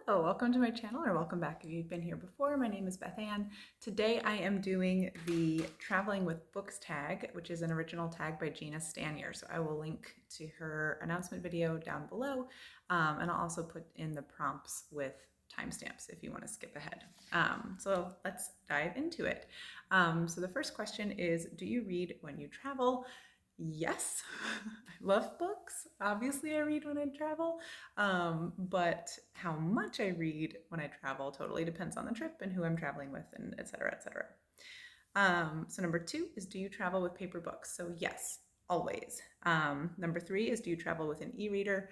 Hello, welcome to my channel, or welcome back if you've been here before. My name is Beth Ann. Today I am doing the Traveling with Books tag, which is an original tag by Gina Stanier. So I will link to her announcement video down below, and I'll also put in the prompts with timestamps if you want to skip ahead. So let's dive into it. So the first question is, do you read when you travel? Yes, I love books. Obviously, I read when I travel, but how much I read when I travel totally depends on the trip and who I'm traveling with, and et cetera, et cetera. So number two is, do you travel with paper books? So yes, always. Number three is, do you travel with an e-reader?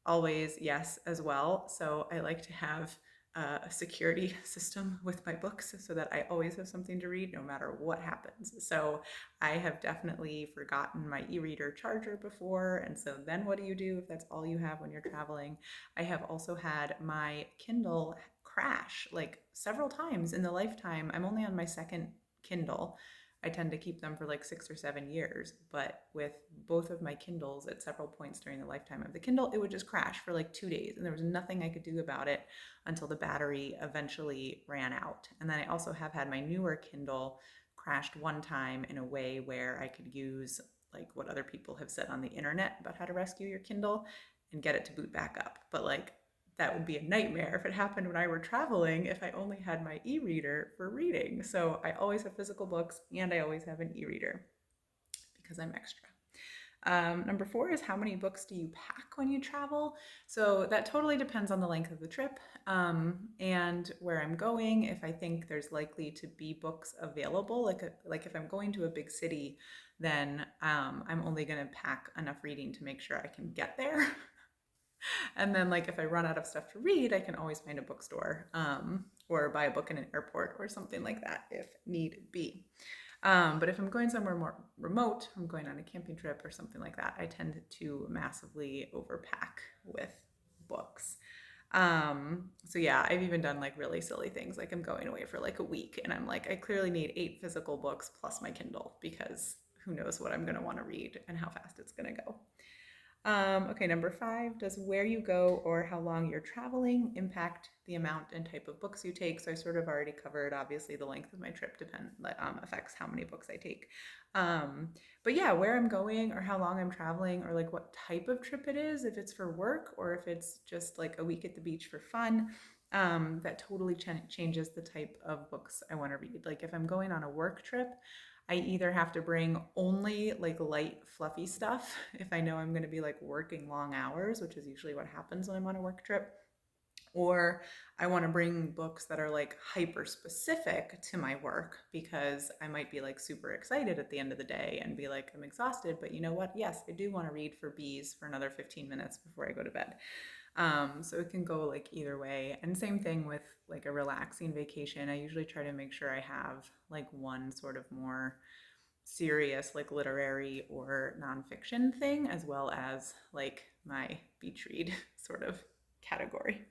Always yes as well. So I like to have a security system with my books so that I always have something to read no matter what happens. So I have definitely forgotten my e-reader charger before. And so then what do you do if that's all you have when you're traveling? I have also had my Kindle crash like several times in the lifetime. I'm only on my second Kindle. I tend to keep them for like 6 or 7 years, but with both of my Kindles at several points during the lifetime of the Kindle, it would just crash for like 2 days, and there was nothing I could do about it until the battery eventually ran out. And then I also have had my newer Kindle crashed one time in a way where I could use like what other people have said on the internet about how to rescue your Kindle and get it to boot back up. But like that would be a nightmare if it happened when I were traveling if I only had my e-reader for reading. So I always have physical books and I always have an e-reader because I'm extra. Number four is, how many books do you pack when you travel? So that totally depends on the length of the trip and where I'm going. If I think there's likely to be books available, like if I'm going to a big city, then I'm only going to pack enough reading to make sure I can get there. And then like if I run out of stuff to read, I can always find a bookstore or buy a book in an airport or something like that if need be. But if I'm going somewhere more remote, I'm going on a camping trip or something like that, I tend to massively overpack with books. So yeah, I've even done like really silly things. Like I'm going away for like a week and I'm like, I clearly need 8 physical books plus my Kindle because who knows what I'm going to want to read and how fast it's going to go. Okay, number five, does where you go or how long you're traveling impact the amount and type of books you take? So I sort of already covered, obviously the length of my trip affects how many books I take. But yeah, where I'm going or how long I'm traveling or like what type of trip it is, if it's for work or if it's just like a week at the beach for fun, that totally changes the type of books I want to read. Like if I'm going on a work trip, I either have to bring only like light, fluffy stuff if I know I'm going to be like working long hours, which is usually what happens when I'm on a work trip, or I want to bring books that are like hyper specific to my work because I might be like super excited at the end of the day and be like, I'm exhausted, but you know what? Yes, I do want to read for bees for another 15 minutes before I go to bed. So it can go like either way. And same thing with like a relaxing vacation. I usually try to make sure I have like one sort of more serious, like literary or nonfiction thing, as well as like my beach read sort of category.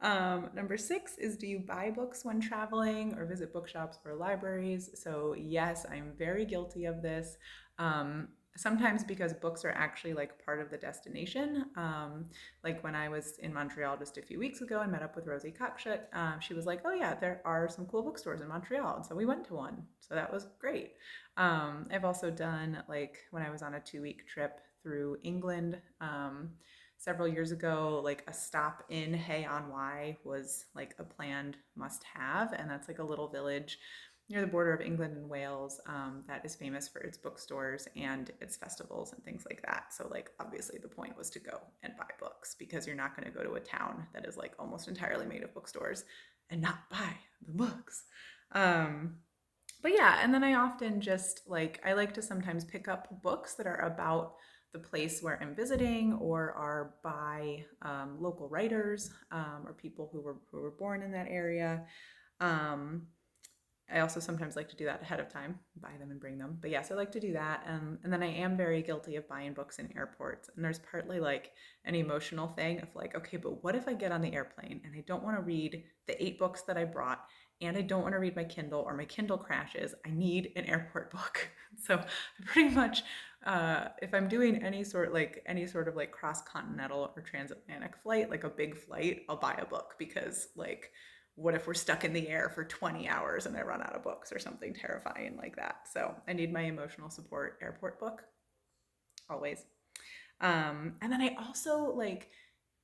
Number six is, do you buy books when traveling or visit bookshops or libraries? So yes, I'm very guilty of this. Sometimes because books are actually like part of the destination. Like when I was in Montreal just a few weeks ago and met up with Rosie Cockshut, she was like, oh yeah, there are some cool bookstores in Montreal. And so we went to one. So that was great. I've also done like when I was on a 2-week trip through England, several years ago, like a stop in Hay on Wye was like a planned must have. And that's like a little village near the border of England and Wales that is famous for its bookstores and its festivals and things like that. So like obviously the point was to go and buy books because you're not going to go to a town that is like almost entirely made of bookstores and not buy the books. But yeah, and then I often just like, I like to sometimes pick up books that are about the place where I'm visiting or are by local writers or people who were born in that area. Um, I also sometimes like to do that ahead of time, buy them and bring them. But yes, I like to do that. And then I am very guilty of buying books in airports. And there's partly like an emotional thing of like, okay, but what if I get on the airplane and I don't want to read the 8 books that I brought and I don't want to read my Kindle or my Kindle crashes? I need an airport book. So I pretty much, if I'm doing any sort of like cross-continental or transatlantic flight, like a big flight, I'll buy a book because like what if we're stuck in the air for 20 hours and I run out of books or something terrifying like that? So I need my emotional support airport book always. And then I also like,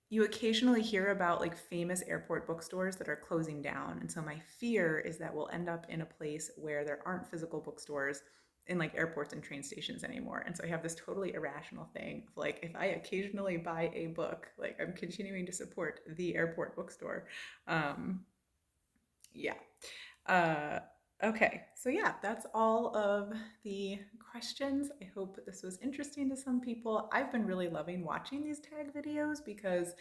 you occasionally hear about like famous airport bookstores that are closing down. And so my fear is that we'll end up in a place where there aren't physical bookstores in like airports and train stations anymore. And so I have this totally irrational thing of like, if I occasionally buy a book, like I'm continuing to support the airport bookstore. Um, yeah. Uh, okay, so yeah, that's all of the questions. I hope this was interesting to some people. I've been really loving watching these tag videos because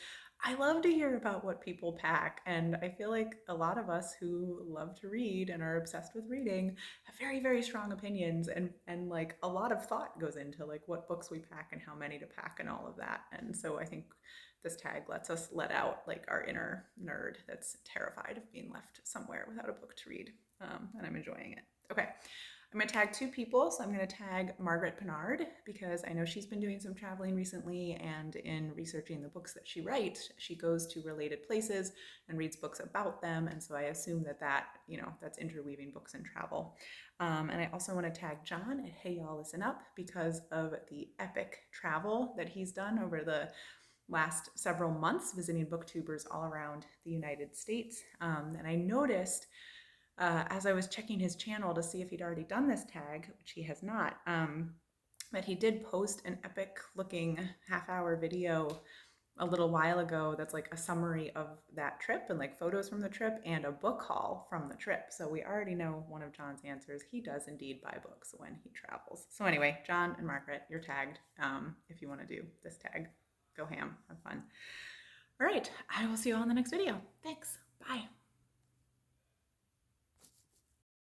I love to hear about what people pack. And I feel like a lot of us who love to read and are obsessed with reading have very, very strong opinions and like a lot of thought goes into like what books we pack and how many to pack and all of that. And so I think this tag lets us let out like our inner nerd that's terrified of being left somewhere without a book to read. And I'm enjoying it. Okay, I'm going to tag 2 people. So I'm going to tag Margaret Pinard because I know she's been doing some traveling recently, and in researching the books that she writes, she goes to related places and reads books about them. And so I assume that's interweaving books and travel. And I also want to tag John at Hey Y'all Listen Up because of the epic travel that he's done over the last several months visiting booktubers all around the United States. And I noticed as I was checking his channel to see if he'd already done this tag, which he has not, that he did post an epic looking half-hour video a little while ago that's like a summary of that trip and like photos from the trip and a book haul from the trip. So we already know one of John's answers. He does indeed buy books when he travels. So anyway, John and Margaret, you're tagged. If you want to do this tag, go ham, have fun. All right, I will see you all in the next video. Thanks.